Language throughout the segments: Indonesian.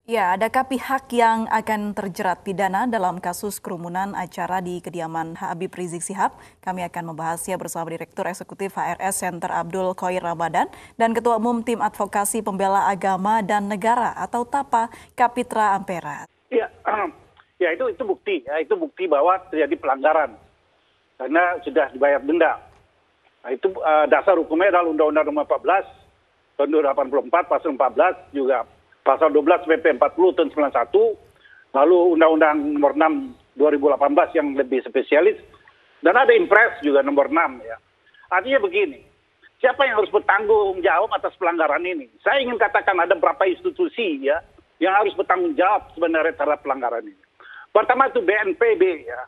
Ya, adakah pihak yang akan terjerat pidana dalam kasus kerumunan acara di kediaman Habib Rizik Sihab? Kami akan membahasnya bersama Direktur Eksekutif HRS Center Abdul Khoir Ramadan dan Ketua Umum Tim Advokasi Pembela Agama dan Negara atau TAPA Kapitra Ampera. Ya, ya itu bukti, ya itu bukti bahwa terjadi pelanggaran karena sudah dibayar denda. Nah, itu dasar hukumnya adalah Undang-Undang Nomor 14 tahun 1984 pasal 14 juga pasal 12 PP 40 tahun 91, lalu Undang-Undang Nomor 6 2018 yang lebih spesialis, dan ada Impres juga Nomor 6 ya. Artinya begini, siapa yang harus bertanggung jawab atas pelanggaran ini? Saya ingin katakan ada beberapa institusi ya yang harus bertanggung jawab sebenarnya terhadap pelanggaran ini. Pertama itu BNPB ya,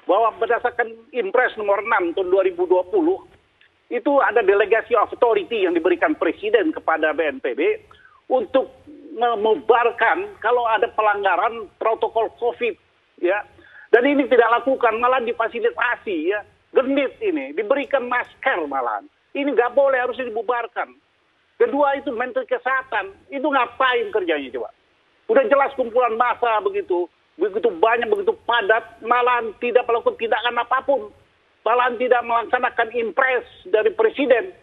bahwa berdasarkan Impres Nomor 6 tahun 2020 itu ada delegasi authority yang diberikan Presiden kepada BNPB untuk membubarkan kalau ada pelanggaran protokol COVID, ya. Dan ini tidak lakukan, malah difasilitasi, ya. Genit ini, diberikan masker malahan. Ini nggak boleh, harusnya dibubarkan. Kedua itu Menteri Kesehatan, itu ngapain kerjanya coba? Udah jelas kumpulan massa begitu banyak, begitu padat, malahan tidak melakukan tindakan apapun. Malahan tidak melaksanakan impres dari Presiden.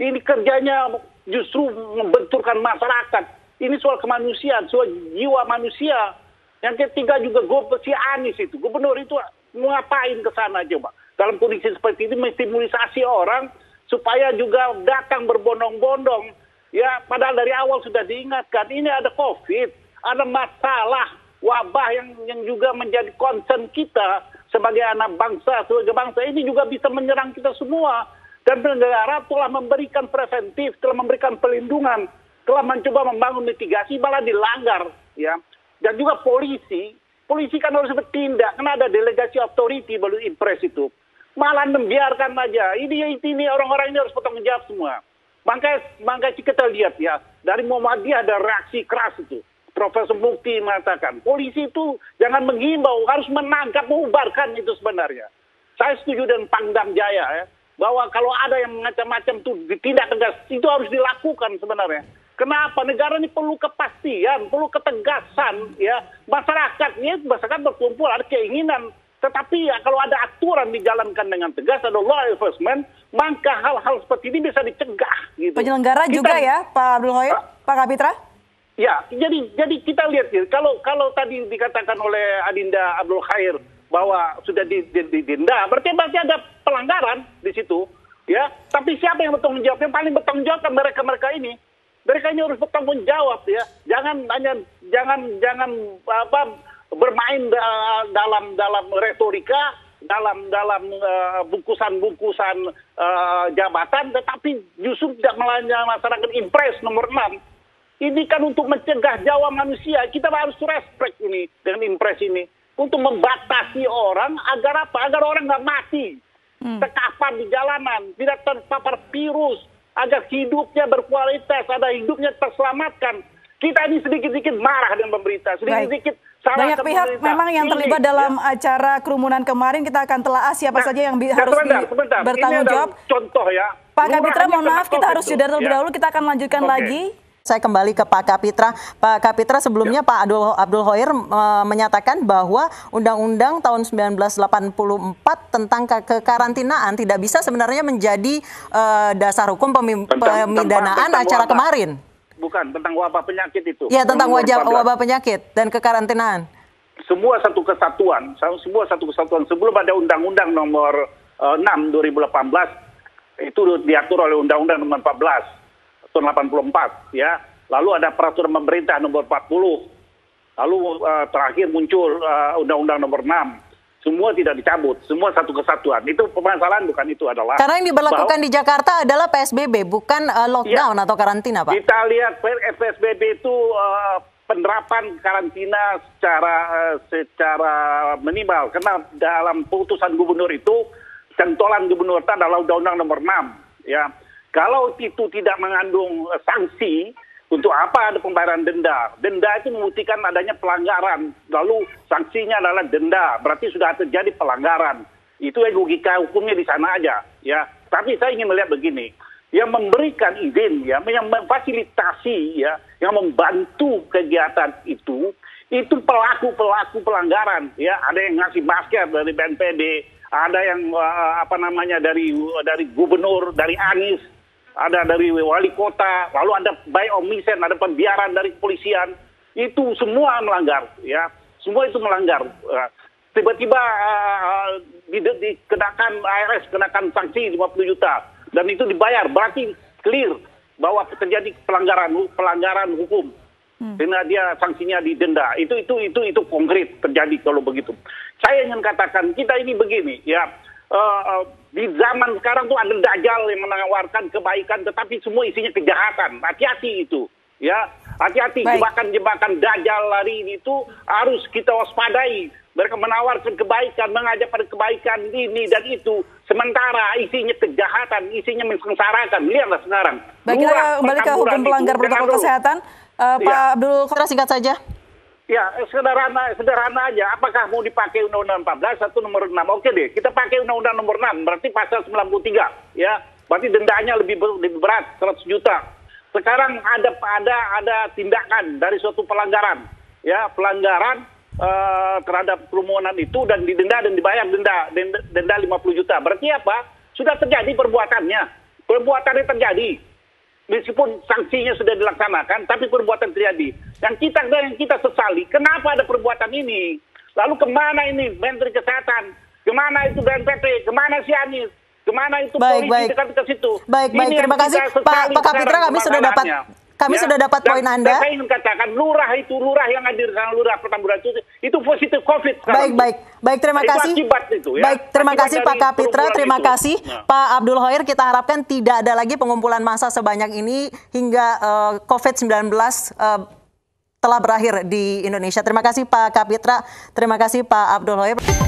Ini kerjanya justru membenturkan masyarakat. Ini soal kemanusiaan, soal jiwa manusia. Yang ketiga juga si Anies itu, gubernur itu mau ngapain ke sana coba? Dalam kondisi seperti ini menstimulasi orang supaya juga datang berbondong-bondong. Ya, padahal dari awal sudah diingatkan ini ada COVID, ada masalah wabah yang juga menjadi concern kita sebagai anak bangsa, sebagai bangsa ini juga bisa menyerang kita semua. Dan negara telah memberikan preventif, telah memberikan perlindungan, telah mencoba membangun mitigasi, malah dilanggar, ya. Dan juga polisi kan harus bertindak, karena ada delegasi authority baru impres itu. Malah membiarkan aja, ini orang-orang ini harus bertanggung jawab semua. Makanya kita lihat ya, dari Muhammadiyah ada reaksi keras itu. Profesor Mukti mengatakan, polisi itu jangan menghimbau, harus menangkap, mengubarkan itu sebenarnya. Saya setuju dengan Pangdam Jaya ya, bahwa kalau ada yang macam-macam itu ditindak tegas, itu harus dilakukan sebenarnya. Kenapa? Negara ini perlu kepastian, perlu ketegasan, ya. Masyarakat berkumpul, ada keinginan. Tetapi ya, kalau ada aturan dijalankan dengan tegas, ada law enforcement, maka hal-hal seperti ini bisa dicegah. Gitu. Penyelenggara juga ya, Pak Abdul Khoir, Pak Kapitra? Ya, jadi kita lihat ya, kalau tadi dikatakan oleh Adinda Abdul Khoir bahwa sudah didenda, berarti ada pelanggaran di situ, ya. Tapi siapa yang bertanggung jawab? Yang paling bertanggung jawab kan mereka ini. Mereka ini harus bertanggung jawab ya. Jangan bermain dalam retorika, dalam bungkusan jabatan, tetapi justru tidak melaksanakan Impres Nomor 6. Ini kan untuk mencegah nyawa manusia. Kita harus respect ini dengan Impres ini untuk membatasi orang agar apa? Agar orang nggak mati, terkapar di jalanan, tidak terpapar virus. Agar hidupnya berkualitas, ada hidupnya terselamatkan. Kita ini sedikit-sedikit marah dengan pemerintah, sedikit-sedikit salah. Banyak pihak memang yang terlibat dalam acara kerumunan kemarin, kita akan telah siapa saja yang harus bertanggung jawab. Contoh ya. Pak Kapitra, mohon maaf, kita harus jeda terlebih dahulu, kita akan lanjutkan lagi. Saya kembali ke Pak Kapitra. Pak Kapitra, sebelumnya Pak Abdul Khoir menyatakan bahwa Undang-Undang tahun 1984 tentang kekarantinaan tidak bisa sebenarnya menjadi dasar hukum pemidanaan acara kemarin. Bukan, tentang wabah penyakit itu. Ya, tentang wabah penyakit dan kekarantinaan. Semua satu kesatuan sebelum ada Undang-Undang Nomor 6 2018 itu diatur oleh Undang-Undang Nomor 14 tahun 84 ya. Lalu ada peraturan pemerintah nomor 40. Lalu terakhir muncul Undang-Undang Nomor 6. Semua tidak dicabut, semua satu kesatuan. Itu permasalahan bukan itu adalah. Karena yang diberlakukan di Jakarta adalah PSBB, bukan lockdown atau karantina, Pak. Kita lihat PSBB itu penerapan karantina secara minimal, karena dalam putusan gubernur itu cantolan gubernur itu adalah Undang-Undang Nomor 6 ya. Kalau itu tidak mengandung sanksi, untuk apa ada pembayaran denda? Denda itu membuktikan adanya pelanggaran, lalu sanksinya adalah denda, berarti sudah terjadi pelanggaran. Itu logika hukumnya di sana aja, ya. Tapi saya ingin melihat begini, yang memberikan izin, ya, yang memfasilitasi, ya, yang membantu kegiatan itu pelaku pelanggaran, ya. Ada yang ngasih masker dari BNPB, ada yang dari gubernur, dari Anies, ada dari wali kota, lalu ada by omission, ada pembiaran dari kepolisian. Itu semua melanggar, ya. Semua itu melanggar. Tiba-tiba dikenakan ARS, kenakan sanksi 50 juta. Dan itu dibayar, berarti clear bahwa terjadi pelanggaran hukum. Karena dia sanksinya didenda. Itu konkret terjadi kalau begitu. Saya ingin katakan kita ini begini, ya. Di zaman sekarang tuh ada dajjal yang menawarkan kebaikan, tetapi semua isinya kejahatan. Hati-hati itu, ya. Hati-hati, jebakan-jebakan dajjal hari ini itu harus kita waspadai. Mereka menawarkan kebaikan, mengajak pada kebaikan ini dan itu. Sementara isinya kejahatan, isinya mensengsarakan. Lihatlah sekarang. Baik, kita kembali ke hukum pelanggar protokol kesehatan. Pak Abdul Khoir, singkat saja. Ya, sederhana aja. Apakah mau dipakai Undang-Undang 14 atau nomor 6? Oke deh, kita pakai Undang-Undang nomor 6. Berarti pasal 93. Ya, berarti dendanya lebih berat, 100 juta. Sekarang ada tindakan dari suatu pelanggaran. Ya, pelanggaran terhadap kerumunan itu dan didenda dan dibayar denda 50 juta. Berarti apa? Sudah terjadi perbuatannya. Perbuatannya terjadi. Meskipun sanksinya sudah dilaksanakan, tapi perbuatan terjadi. Yang kita sesali, kenapa ada perbuatan ini? Lalu kemana ini Menteri Kesehatan? Kemana itu BNPB? Kemana si Anies? Kemana itu polisi dekat ke situ? Baik, terima kasih Pak Kapitra, kami sudah dapat poin Anda. Saya ingin katakan lurah yang hadir sana, lurah Petamburan itu positif COVID. Baik, terima kasih. Baik, terima kasih Pak Kapitra, terima kasih Pak Abdul Khoir. Kita harapkan tidak ada lagi pengumpulan massa sebanyak ini hingga COVID-19 telah berakhir di Indonesia. Terima kasih Pak Kapitra, terima kasih Pak Abdul Khoir.